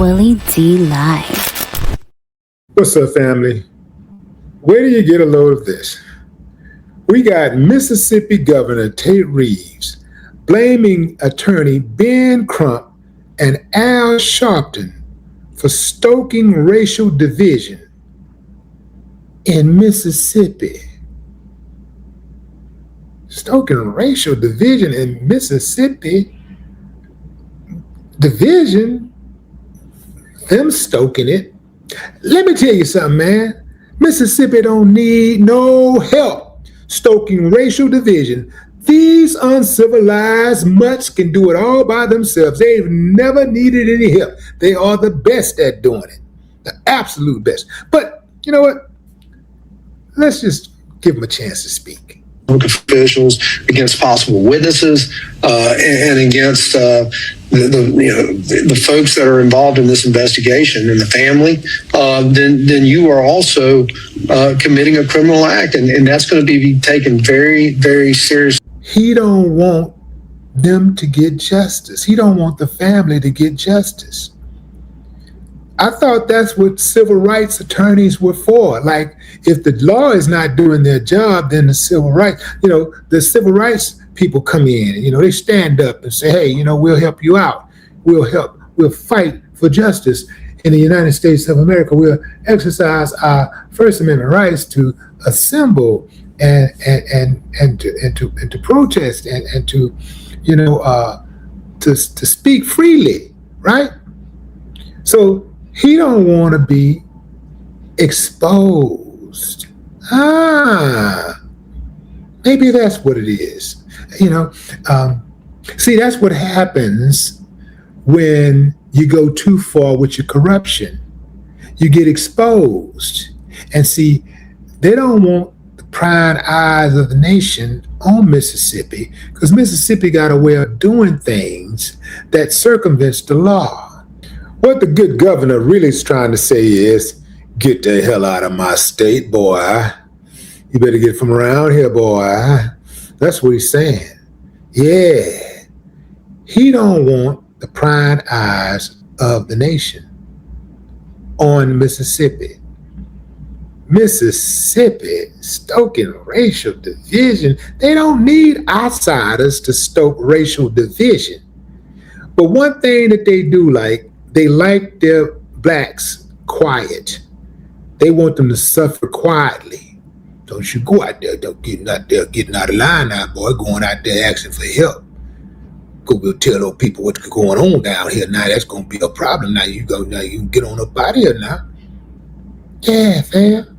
Willie D Live. What's up, family? Where do you get a load of this? We got Mississippi Governor Tate Reeves blaming attorney Ben Crump and Al Sharpton for stoking racial division in Mississippi. Stoking racial division in Mississippi? Division? Them stoking it? Let me tell you something, man. Mississippi don't need no help stoking racial division. These uncivilized mutts can do it all by themselves. They've never needed any help. They are the best at doing it. The absolute best. But you know what? Let's just give them a chance to speak. Officials, against possible witnesses, and against the folks that are involved in this investigation and the family, then you are also committing a criminal act, and that's going to be taken very, very seriously. He don't want them to get justice. He don't want the family to get justice. I thought that's what civil rights attorneys were for. Like, if the law is not doing their job, then the civil rights people come in and, they stand up and say, hey, we'll help you out. We'll fight for justice in the United States of America. We'll exercise our First Amendment rights to assemble and to protest and to speak freely, right? So he don't want to be exposed. Maybe that's what it is. See, that's what happens when you go too far with your corruption. You get exposed. And see, they don't want the prying eyes of the nation on Mississippi, because Mississippi got a way of doing things that circumvents the law. What the good governor really is trying to say is, get the hell out of my state, boy. You better get from around here, boy. That's what he's saying. Yeah. He don't want the prying eyes of the nation on Mississippi. Mississippi stoking racial division. They don't need outsiders to stoke racial division. But one thing that they do like, they like their blacks quiet. They want them to suffer quietly. Don't you go out there, getting out of line now, boy, going out there asking for help. Go tell those people what's going on down here. Now that's gonna be a problem. Now you can get on up out of here now. Yeah, fam.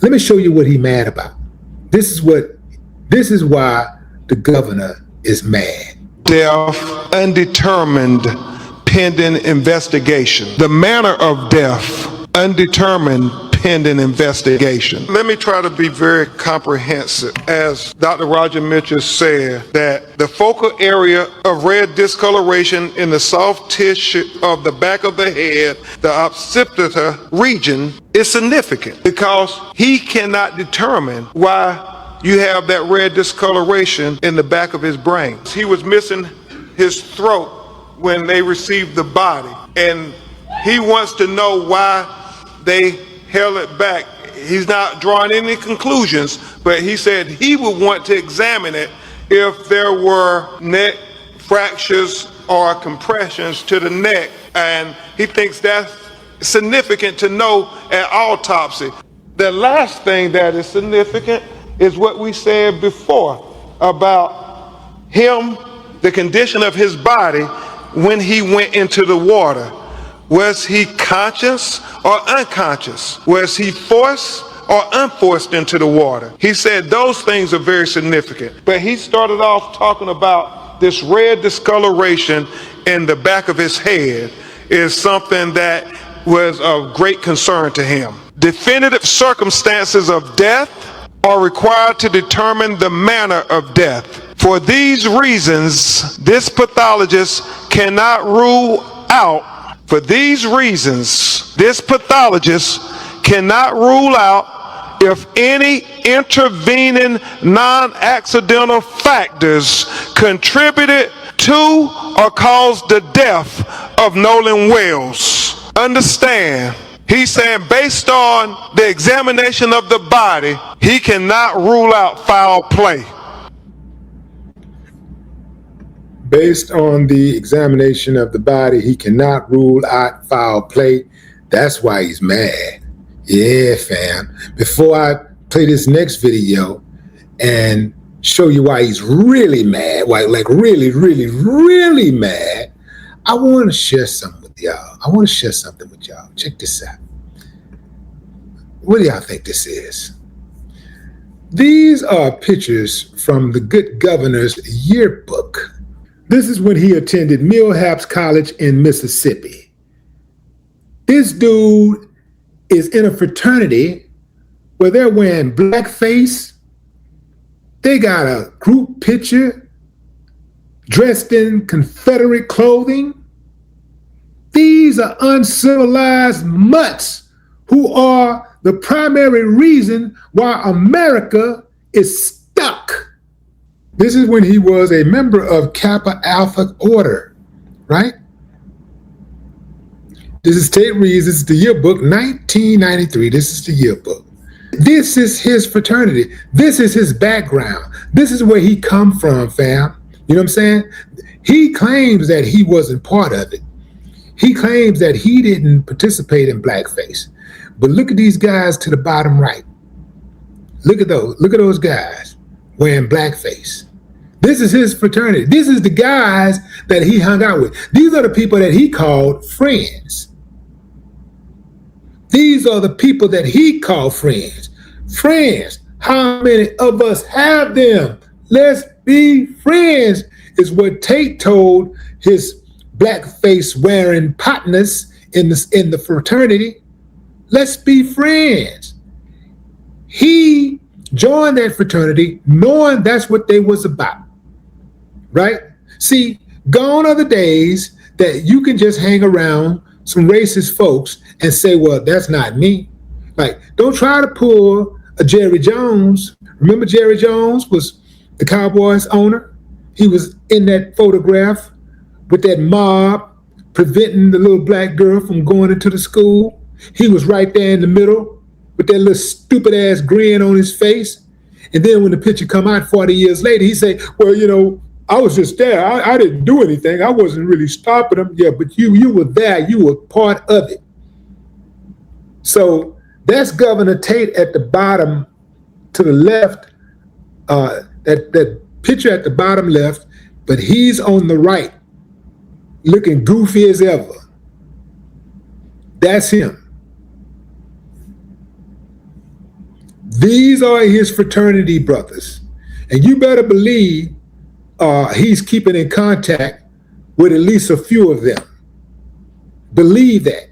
Let me show you what he's mad about. This is why the governor is mad. Death undetermined pending investigation. The manner of death undetermined pending investigation. Let me try to be very comprehensive. As Dr. Roger Mitchell said, that the focal area of red discoloration in the soft tissue of the back of the head, the occipital region, is significant because he cannot determine why you have that red discoloration in the back of his brain. He was missing his throat when they received the body, and he wants to know why they held it back. He's not drawing any conclusions, but he said he would want to examine it if there were neck fractures or compressions to the neck, and he thinks that's significant to know at autopsy. The last thing that is significant is what we said before about him, the condition of his body when he went into the water. Was he conscious or unconscious? Was he forced or unforced into the water? He said those things are very significant. But he started off talking about this red discoloration in the back of his head is something that was of great concern to him. Definitive circumstances of death are required to determine the manner of death. For these reasons, this pathologist cannot rule out if any intervening non-accidental factors contributed to or caused the death of Nolan Wells. Understand, he's saying based on the examination of the body, he cannot rule out foul play. Based on the examination of the body, he cannot rule out foul play. That's why he's mad. Yeah, fam. Before I play this next video and show you why he's really mad, why like really, really, really mad, I want to share something with y'all. I want to share something with y'all. Check this out. What do y'all think this is? These are pictures from the good governor's yearbook. This is when he attended Millhouse College in Mississippi. This dude is in a fraternity where they're wearing blackface. They got a group picture dressed in Confederate clothing. These are uncivilized mutts who are the primary reason why America is stuck. This is when he was a member of Kappa Alpha Order, right? This is Tate Reeves. This is the yearbook, 1993. This is the yearbook. This is his fraternity. This is his background. This is where he come from, fam. You know what I'm saying? He claims that he wasn't part of it. He claims that he didn't participate in blackface. But look at these guys to the bottom right. Look at those. Look at those guys wearing blackface. This is his fraternity. This is the guys that he hung out with. These are the people that he called friends. These are the people that he called friends. Friends. How many of us have them? Let's be friends, is what Tate told his blackface wearing partners in the fraternity. Let's be friends. He joined that fraternity knowing that's what they was about. Right? See, gone are the days that you can just hang around some racist folks and say, well, that's not me. Like, don't try to pull a Jerry Jones. Remember Jerry Jones was the Cowboys owner? He was in that photograph with that mob preventing the little black girl from going into the school. He was right there in the middle with that little stupid ass grin on his face. And then when the picture come out 40 years later, he say, well, you know, I was just there. I didn't do anything. I wasn't really stopping them. Yeah, but you were there. You were part of it. So that's Governor Tate at the bottom to the left, that picture at the bottom left, but he's on the right, looking goofy as ever. That's him. These are his fraternity brothers. And you better believe he's keeping in contact with at least a few of them. Believe that.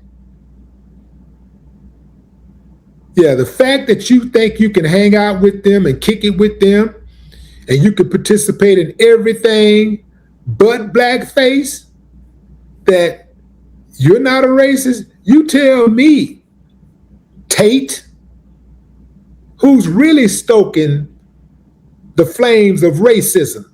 Yeah, the fact that you think you can hang out with them and kick it with them and you can participate in everything but blackface, that you're not a racist, you tell me, Tate, who's really stoking the flames of racism?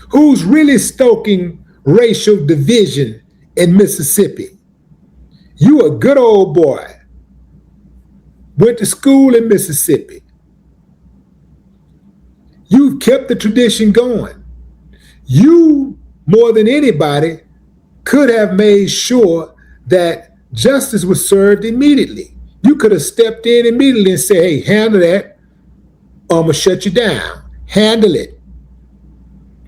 Who's really stoking racial division in Mississippi? You a good old boy. Went to school in Mississippi. You've kept the tradition going. You, more than anybody, could have made sure that justice was served immediately. You could have stepped in immediately and said, hey, handle that, or I'm going to shut you down. Handle it.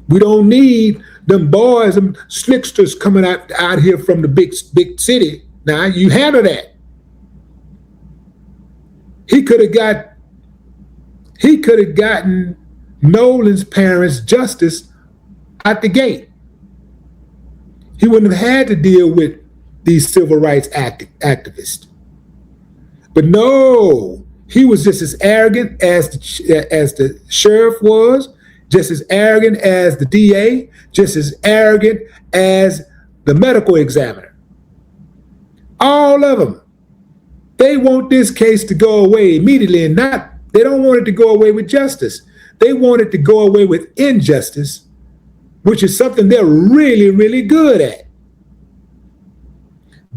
We don't need them boys, them slicksters coming out here from the big city. Now, you handle that. He could have gotten Nolan's parents justice at the gate. He wouldn't have had to deal with these civil rights activists. But no, he was just as arrogant as the sheriff was, just as arrogant as the DA, just as arrogant as the medical examiner. All of them. They want this case to go away immediately, and they don't want it to go away with justice. They want it to go away with injustice, which is something they're really, really good at.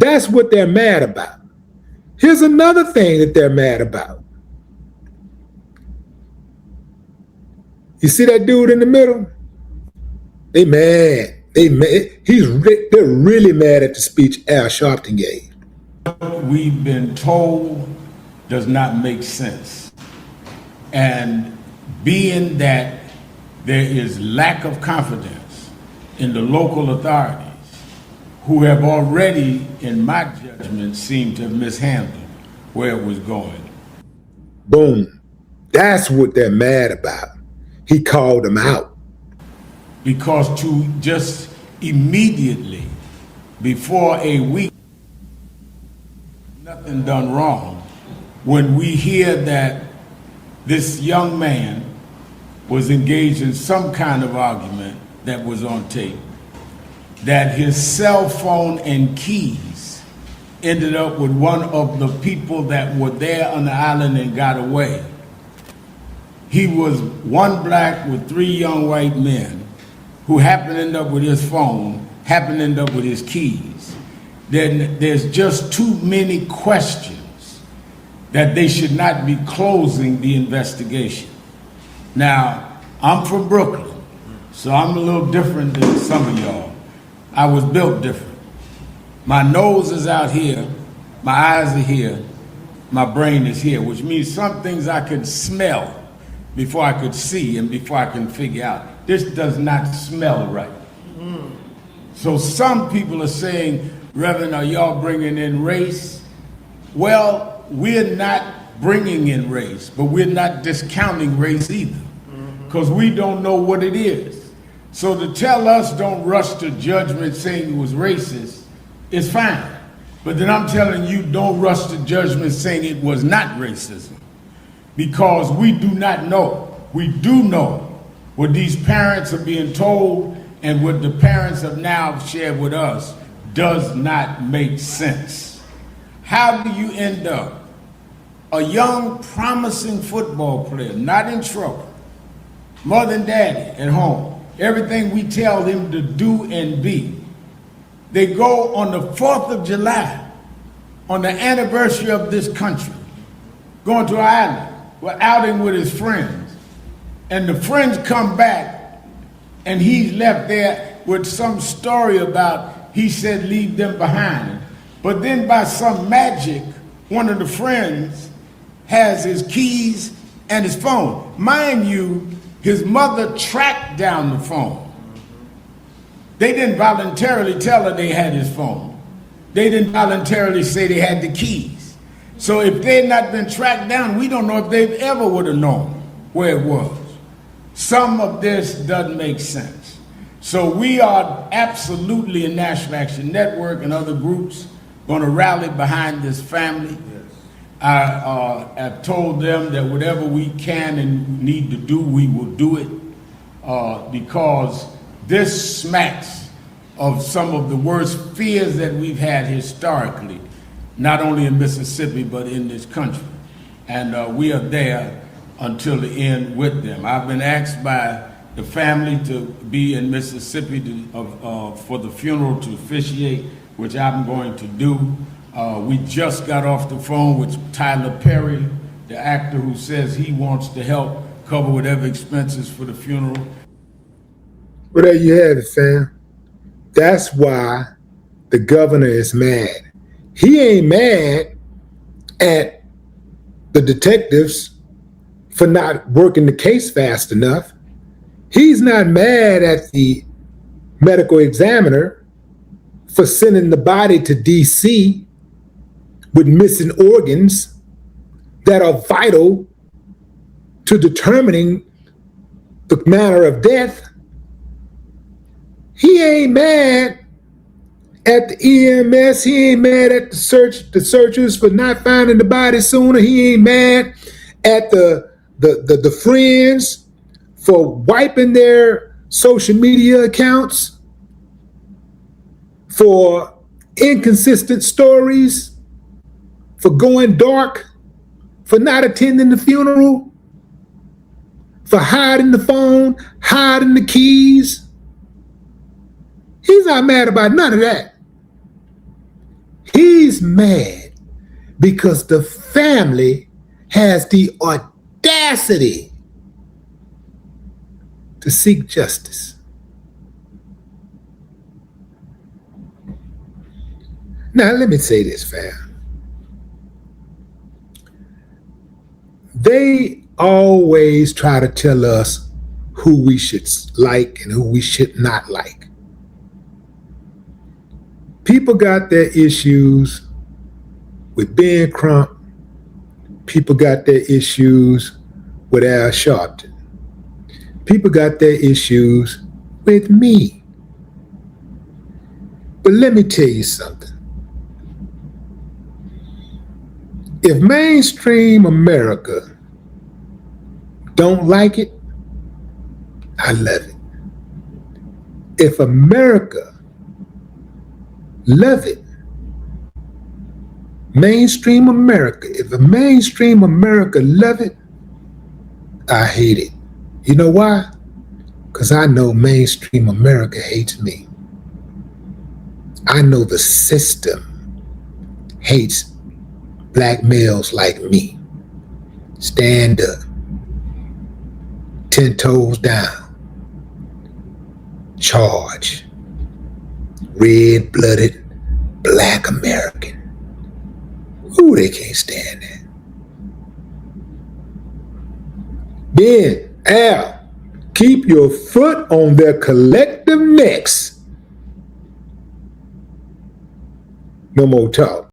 That's what they're mad about. Here's another thing that they're mad about. You see that dude in the middle? They mad. They're really mad at the speech Al Sharpton gave. What we've been told does not make sense. And being that there is lack of confidence in the local authorities, who have already, in my judgment, seemed to have mishandled where it was going. Boom. That's what they're mad about. He called them out. Because to just immediately, before a week, nothing done wrong, when we hear that this young man was engaged in some kind of argument that was on tape, that his cell phone and keys ended up with one of the people that were there on the island and got away. He was one black with 3 young white men who happened to end up with his phone, happened to end up with his keys. Then there's just too many questions that they should not be closing the investigation. Now, I'm from Brooklyn, so I'm a little different than some of y'all. I was built different. My nose is out here, my eyes are here, my brain is here, which means some things I could smell before I could see and before I can figure out. This does not smell right. So some people are saying, Reverend, are y'all bringing in race? Well, we're not bringing in race, but we're not discounting race either, because we don't know what it is. So to tell us don't rush to judgment saying it was racist is fine. But then I'm telling you, don't rush to judgment saying it was not racism, because we do not know. We do know what these parents are being told and what the parents have now shared with us does not make sense. How do you end up a young, promising football player, not in trouble, mother and daddy at home, everything we tell him to do and be. They go on the 4th of July, on the anniversary of this country, going to an island, we're outing with his friends, and the friends come back, and he's left there with some story about, he said leave them behind. But then by some magic, one of the friends has his keys and his phone. Mind you, his mother tracked down the phone. They didn't voluntarily tell her they had his phone. They didn't voluntarily say they had the keys. So if they had not been tracked down, we don't know if they ever would have known where it was. Some of this doesn't make sense. So we are absolutely in National Action Network and other groups going to rally behind this family. I have told them that whatever we can and need to do, we will do it, because this smacks of some of the worst fears that we've had historically, not only in Mississippi, but in this country. And we are there until the end with them. I've been asked by the family to be in Mississippi for the funeral to officiate, which I'm going to do. We just got off the phone with Tyler Perry, the actor who says he wants to help cover whatever expenses for the funeral. Well, there you have it, fam. That's why the governor is mad. He ain't mad at the detectives for not working the case fast enough. He's not mad at the medical examiner for sending the body to D.C. with missing organs that are vital to determining the manner of death. He ain't mad at the EMS. He ain't mad at the searchers for not finding the body sooner. He ain't mad at the friends for wiping their social media accounts for inconsistent stories, for going dark, for not attending the funeral, for hiding the phone, hiding the keys. He's not mad about none of that. He mad because the family has the audacity to seek justice. Now, let me say this, fam. They always try to tell us who we should like and who we should not like. People got their issues with Ben Crump. People got their issues with Al Sharpton. People got their issues with me. But let me tell you something. If mainstream America don't like it, I love it. If America love it, mainstream America, if a mainstream America love it, I hate it. You know why? Because I know mainstream America hates me. I know the system hates black males like me. Stand up, 10 toes down, charge, red-blooded black American. Ooh, they can't stand that. Ben, Al, keep your foot on their collective necks. No more talk.